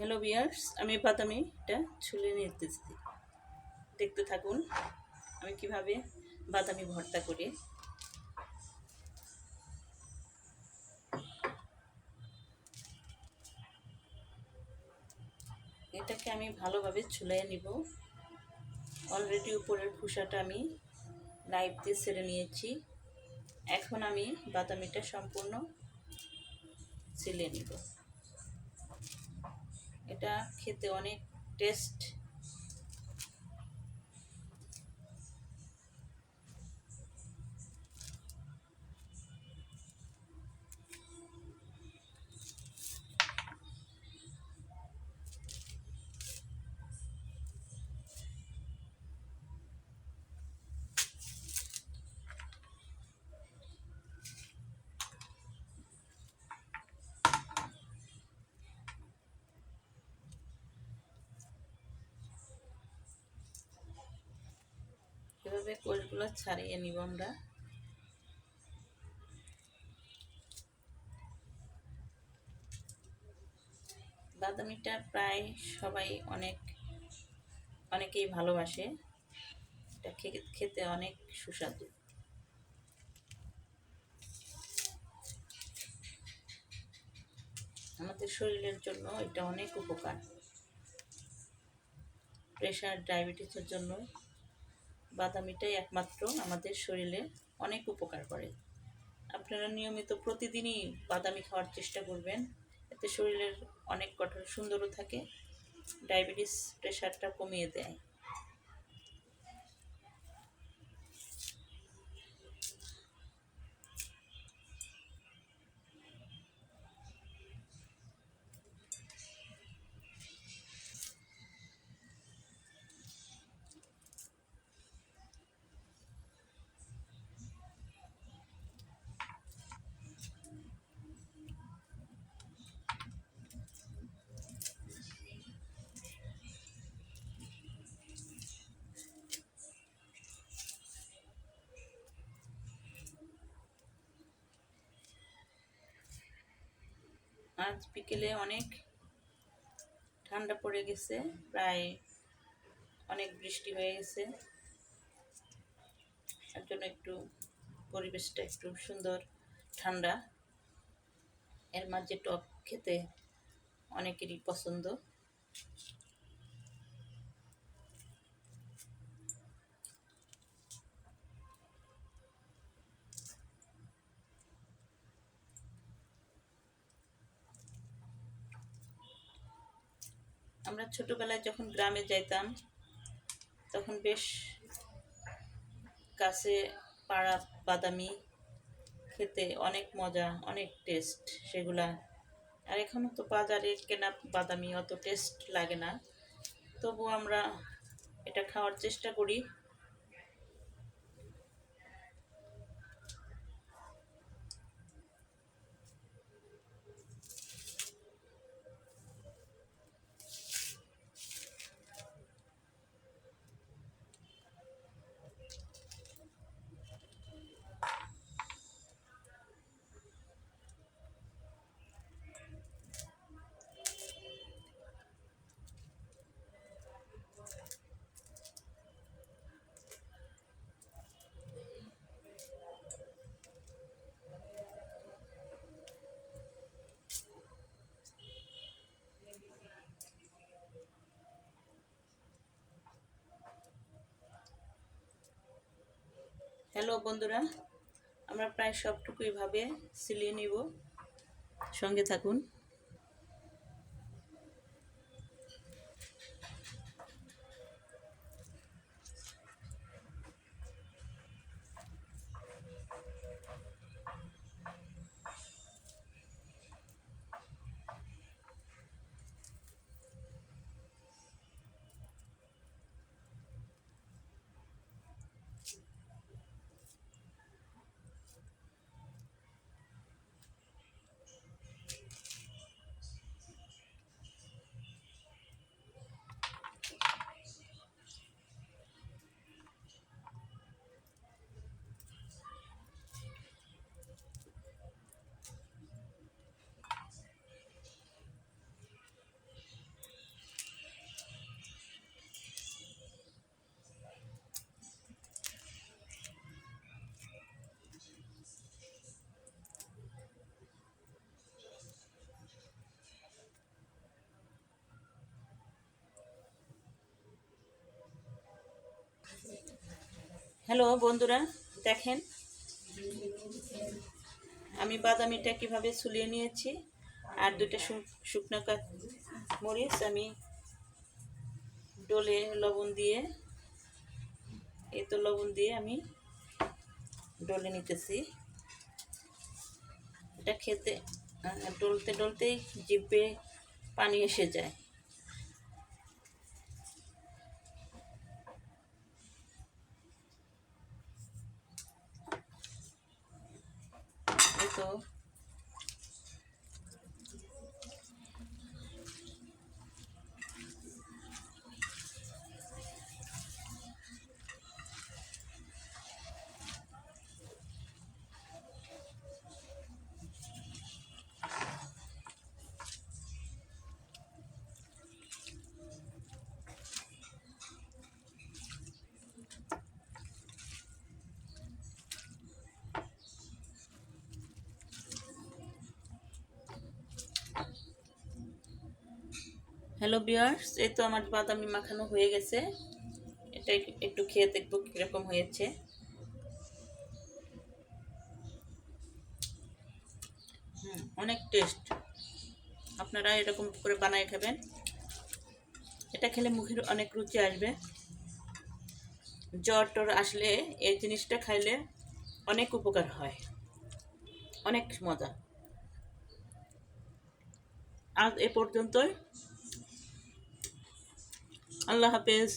Hello viewers, আমি বাদামিটা ছুলে নিতেছি। দেখতে থাকুন আমি কিভাবে বাদামি ভর্তা করি। এটাকে আমি ভালোভাবে ছুলে নিব। অলরেডি উপরের খোসাটা আমি নাইফ দিয়ে ছেড়ে নিয়েছি। এখন আমি বাদামিটা সম্পূর্ণ ছিলে নিব। এটা খেতে অনেক টেস্ট। এভাবে কোষগুলো ছাড়িয়ে নিব আমরা। বাদামিটা প্রায় সবাই অনেকেই ভালোবাসে। এটা খেতে অনেক সুস্বাদু। আমাদের শরীরের জন্য এটা অনেক উপকার। প্রেশার, ডায়াবেটিসের জন্য বাদামিটাই একমাত্র আমাদের শরীরে অনেক উপকার করে। আপনারা নিয়মিত প্রতিদিনই বাদামি খাওয়ার চেষ্টা করবেন। এতে শরীরের অনেক গঠন সুন্দরও থাকে, ডায়াবেটিস প্রেশারটা কমিয়ে দেয়। আজ বিকেলে অনেক ঠান্ডা পড়ে গেছে, প্রায় অনেক বৃষ্টি হয়ে গেছে। তার জন্য একটু পরিবেশটা একটু সুন্দর, ঠান্ডা। এর মাঝে টক খেতে অনেকেরই পছন্দ। আমরা ছোটবেলায় যখন গ্রামে যাইতাম তখন বেশ কাছে পাড়া বাদামি খেতে অনেক মজা, অনেক টেস্ট সেগুলা। আর এখনও তো বাজারে কেনা বাদামি অত টেস্ট লাগে না, তবু আমরা এটা খাওয়ার চেষ্টা করি। হ্যালো বন্ধুরা, আমরা প্রায় সবটুকুই ভাবে সিলিয়ে নিব। সঙ্গে থাকুন। হ্যালো বন্ধুরা, দেখেন আমি বাদামিটা কিভাবে ছুলিয়ে নিয়েছি। আর দুটো শুকনো মরিচ আমি ডোলে লবণ দিয়ে, এই তো লবণ দিয়ে আমি ডলে নিতেছি। এটা খেতে ডলতে ডলতেই জিভে পানি এসে যায়। এই তো হ্যালো ভিউয়ার্স, এই তো আমার বাদামি মাখানো হয়ে গেছে। এটা একটু খেয়ে দেখবো কিরকম হয়েছে। অনেক টেস্ট। আপনারা এরকম করে বানায় খাবেন, এটা খেলে মুখের অনেক রুচি আসবে। জ্বর টর আসলে এই জিনিসটা খাইলে অনেক উপকার হয়, অনেক মজা। আজ এ পর্যন্তই। আল্লাহ হাফেজ।